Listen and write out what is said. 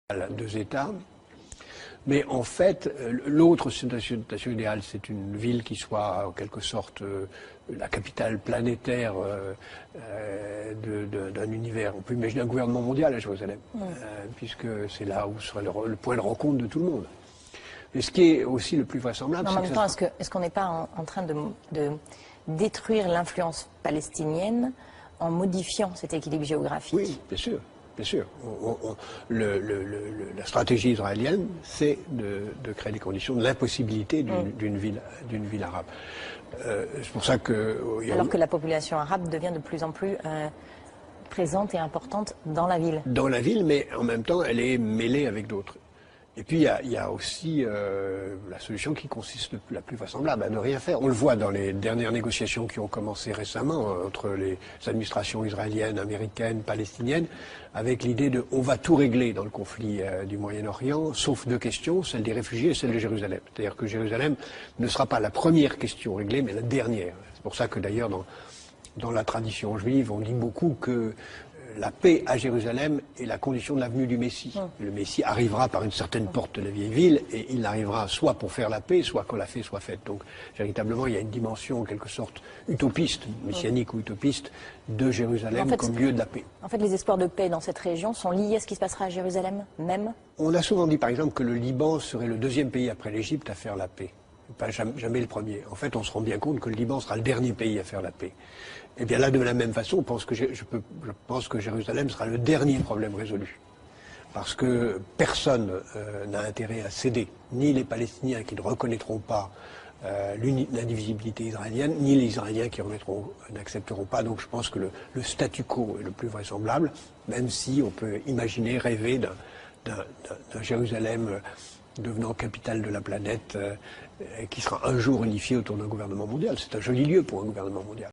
deux États. Mais en fait, l'autre situation idéale, c'est une ville qui soit en quelque sorte la capitale planétaire d'un univers. On peut imaginer un gouvernement mondial à Jérusalem, puisque c'est là où serait le point de rencontre de tout le monde. Mais ce qui est aussi le plus vraisemblable, c'est en même temps, est-ce qu'on n'est pas en train de détruire l'influence palestinienne en modifiant cet équilibre géographique? Oui, bien sûr. Bien sûr. La stratégie israélienne, c'est de créer les conditions de l'impossibilité d'une ville arabe. C'est pour ça que... Alors que la population arabe devient de plus en plus présente et importante dans la ville. Dans la ville, mais en même temps, elle est mêlée avec d'autres. Et puis, il y a aussi la solution qui consiste la plus vraisemblable à ne rien faire. On le voit dans les dernières négociations qui ont commencé récemment entre les administrations israéliennes, américaines, palestiniennes, avec l'idée de on va tout régler dans le conflit du Moyen-Orient, sauf deux questions, celle des réfugiés et celle de Jérusalem. C'est-à-dire que Jérusalem ne sera pas la première question réglée, mais la dernière. C'est pour ça que d'ailleurs, dans la tradition juive, on dit beaucoup que la paix à Jérusalem est la condition de la venue du Messie. Le Messie arrivera par une certaine porte de la vieille ville et il arrivera soit pour faire la paix, soit quand la paix soit faite. Donc véritablement, il y a une dimension en quelque sorte utopiste, messianique ou utopiste, de Jérusalem comme lieu de la paix. En fait, les espoirs de paix dans cette région sont liés à ce qui se passera à Jérusalem même? On a souvent dit par exemple que le Liban serait le deuxième pays après l'Égypte à faire la paix. Pas jamais le premier. En fait, on se rend bien compte que le Liban sera le dernier pays à faire la paix. Et bien là, de la même façon, je pense que Jérusalem sera le dernier problème résolu. Parce que personne n'a intérêt à céder, ni les Palestiniens qui ne reconnaîtront pas l'indivisibilité israélienne, ni les Israéliens qui n'accepteront pas. Donc je pense que le statu quo est le plus vraisemblable, même si on peut imaginer, rêver d'un Jérusalem devenant capitale de la planète, qui sera un jour unifié autour d'un gouvernement mondial. C'est un joli lieu pour un gouvernement mondial.